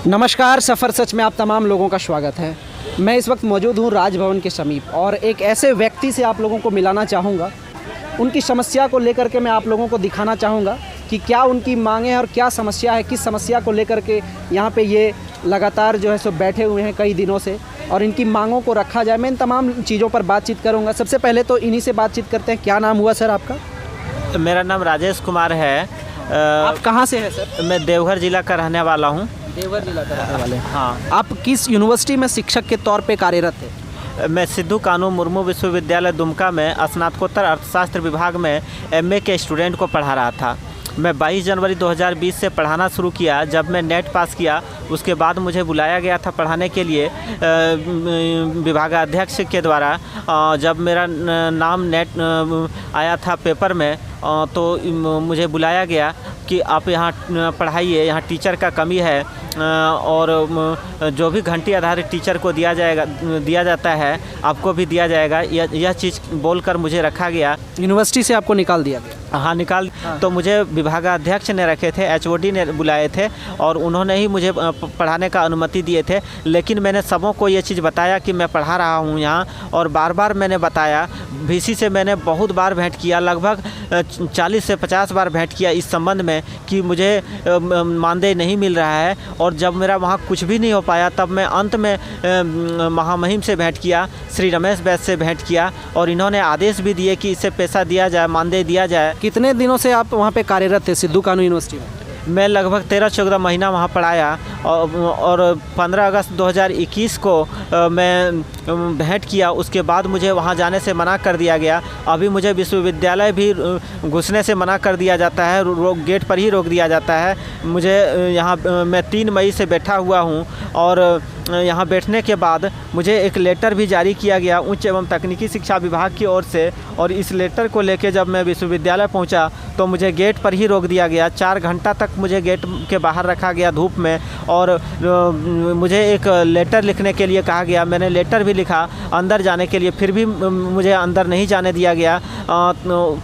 नमस्कार, सफ़र सच में आप तमाम लोगों का स्वागत है। मैं इस वक्त मौजूद हूँ राजभवन के समीप और एक ऐसे व्यक्ति से आप लोगों को मिलाना चाहूँगा। उनकी समस्या को लेकर के मैं आप लोगों को दिखाना चाहूँगा कि क्या उनकी मांगें और क्या समस्या है, किस समस्या को लेकर के यहाँ पे ये लगातार जो है सो बैठे हुए हैं कई दिनों से, और इनकी मांगों को रखा जाए। मैं इन तमाम चीज़ों पर बातचीत करूँगा। सबसे पहले तो इन्हीं से बातचीत करते हैं। क्या नाम हुआ सर आपका? मेरा नाम राजेश कुमार है। आप कहाँ से हैं सर? मैं देवघर जिला का रहने वाला हूँ। देवघर जिला का रहने वाले? हाँ। आप किस यूनिवर्सिटी में शिक्षक के तौर पे कार्यरत थे? मैं सिद्धू कानू मुर्मू विश्वविद्यालय दुमका में स्नातकोत्तर अर्थशास्त्र विभाग में एमए के स्टूडेंट को पढ़ा रहा था। मैं 22 जनवरी 2020 से पढ़ाना शुरू किया। जब मैं नेट पास किया उसके बाद मुझे बुलाया गया था पढ़ाने के लिए विभागाध्यक्ष के द्वारा। जब मेरा नाम नेट आया था पेपर में तो मुझे बुलाया गया कि आप यहाँ पढ़ाइए, यहाँ टीचर का कमी है और जो भी घंटी आधारित टीचर को दिया जाता है आपको भी दिया जाएगा। यह चीज़ बोलकर मुझे रखा गया। यूनिवर्सिटी से आपको निकाल दिया गया? हाँ। तो मुझे विभागाध्यक्ष ने रखे थे, एचओडी ने बुलाए थे और उन्होंने ही मुझे पढ़ाने का अनुमति दिए थे। लेकिन मैंने सबों को ये चीज़ बताया कि मैं पढ़ा रहा हूँ यहाँ, और बार बार मैंने बताया। वीसी से मैंने बहुत बार भेंट किया, लगभग 40 से 50 बार भेंट किया इस संबंध में कि मुझे मानदेय नहीं मिल रहा है। और जब मेरा वहाँ कुछ भी नहीं हो पाया तब मैं अंत में महामहिम से भेंट किया, श्री रमेश बैस से भेंट किया, और इन्होंने आदेश भी दिए कि इससे पैसा दिया जाए, मानदेय दिया जाए। कितने दिनों से आप वहाँ पे कार्यरत थे सिद्धू कानू यूनिवर्सिटी में? मैं लगभग 13-14 महीना वहाँ पढ़ाया और 15 अगस्त 2021 को मैं भेंट किया। उसके बाद मुझे वहाँ जाने से मना कर दिया गया। अभी मुझे विश्वविद्यालय भी घुसने से मना कर दिया जाता है, गेट पर ही रोक दिया जाता है। मुझे यहाँ मैं 3 मई से बैठा हुआ हूँ और यहाँ बैठने के बाद मुझे एक लेटर भी जारी किया गया उच्च एवं तकनीकी शिक्षा विभाग की ओर से, और इस लेटर को लेकर जब मैं विश्वविद्यालय पहुँचा तो मुझे गेट पर ही रोक दिया गया। 4 घंटा तक मुझे गेट के बाहर रखा गया धूप में, और मुझे एक लेटर लिखने के लिए कहा गया। मैंने लेटर भी लिखा अंदर जाने के लिए, फिर भी मुझे अंदर नहीं जाने दिया गया।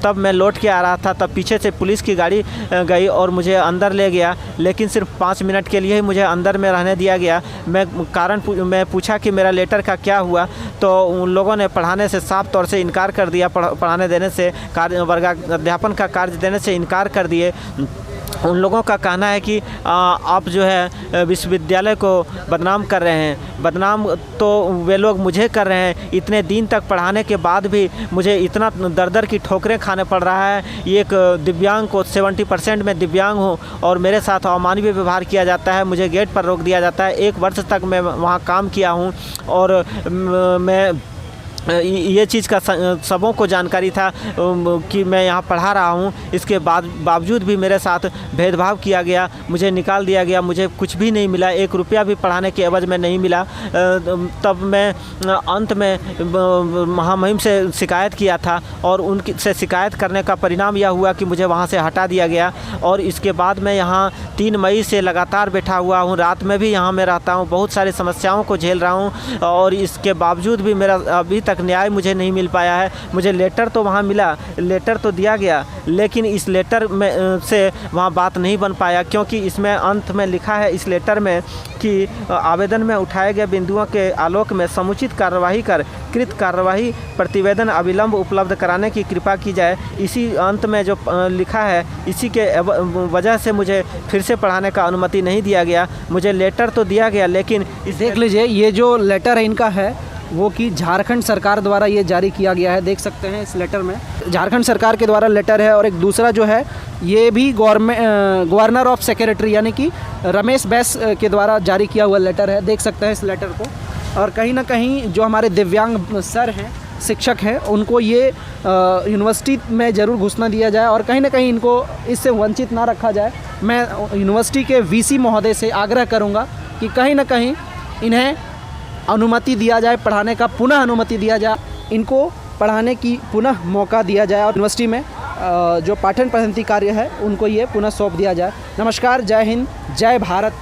तब मैं लौट के आ रहा था, तब पीछे से पुलिस की गाड़ी गई और मुझे अंदर ले गया, लेकिन सिर्फ 5 मिनट के लिए ही मुझे अंदर में रहने दिया गया। मैं पूछा कि मेरा लेटर का क्या हुआ, तो उन लोगों ने पढ़ाने से साफ तौर से इनकार कर दिया। पढ़ाने देने से, अध्यापन का कार्य देने से इनकार कर दिए। उन लोगों का कहना है कि आप जो है विश्वविद्यालय को बदनाम कर रहे हैं। बदनाम तो वे लोग मुझे कर रहे हैं। इतने दिन तक पढ़ाने के बाद भी मुझे इतना दर की ठोकरें खाने पड़ रहा है। एक दिव्यांग को 70% में दिव्यांग हूँ और मेरे साथ अमानवीय व्यवहार किया जाता है। मुझे गेट पर रोक दिया जाता है। 1 वर्ष तक मैं वहाँ काम किया हूँ और मैं ये चीज़ का सबों को जानकारी था कि मैं यहाँ पढ़ा रहा हूँ। इसके बावजूद भी मेरे साथ भेदभाव किया गया, मुझे निकाल दिया गया। मुझे कुछ भी नहीं मिला, 1 रुपया भी पढ़ाने के एवज में नहीं मिला। तब मैं अंत में महामहिम से शिकायत किया था और उनसे शिकायत करने का परिणाम यह हुआ कि मुझे वहाँ से हटा दिया गया। और इसके बाद मैं यहाँ 3 मई से लगातार बैठा हुआ हूँ। रात में भी यहाँ मैं रहता हूँ, बहुत सारी समस्याओं को झेल रहा हूँ, और इसके बावजूद भी मेरा अभी तक न्याय मुझे नहीं मिल पाया है। मुझे लेटर तो वहाँ मिला, लेटर तो दिया गया, लेकिन इस लेटर में से वहाँ बात नहीं बन पाया, क्योंकि इसमें अंत में लिखा है इस लेटर में कि आवेदन में उठाए गए बिंदुओं के आलोक में समुचित कार्यवाही कर कृत कार्यवाही प्रतिवेदन अविलंब उपलब्ध कराने की कृपा की जाए। इसी अंत में जो लिखा है, इसी के वजह से मुझे फिर से पढ़ाने का अनुमति नहीं दिया गया। मुझे लेटर तो दिया गया, लेकिन देख लीजिए ये जो लेटर है इनका है वो कि झारखंड सरकार द्वारा ये जारी किया गया है। देख सकते हैं इस लेटर में झारखंड सरकार के द्वारा लेटर है, और एक दूसरा जो है ये भी गवर्नर ऑफ सेक्रेटरी यानी कि रमेश बैस के द्वारा जारी किया हुआ लेटर है। देख सकते हैं इस लेटर को। और कहीं ना कहीं जो हमारे दिव्यांग सर हैं, शिक्षक हैं, उनको ये यूनिवर्सिटी में ज़रूर घुसना दिया जाए और कहीं ना कहीं इनको इससे वंचित ना रखा जाए। मैं यूनिवर्सिटी के वीसी महोदय से आग्रह करूँगा कि कहीं ना कहीं इन्हें अनुमति दिया जाए, पढ़ाने का पुनः अनुमति दिया जाए, इनको पढ़ाने की पुनः मौका दिया जाए, और यूनिवर्सिटी में जो पाठन पद्धति कार्य है उनको ये पुनः सौंप दिया जाए। नमस्कार, जय हिंद, जय भारत।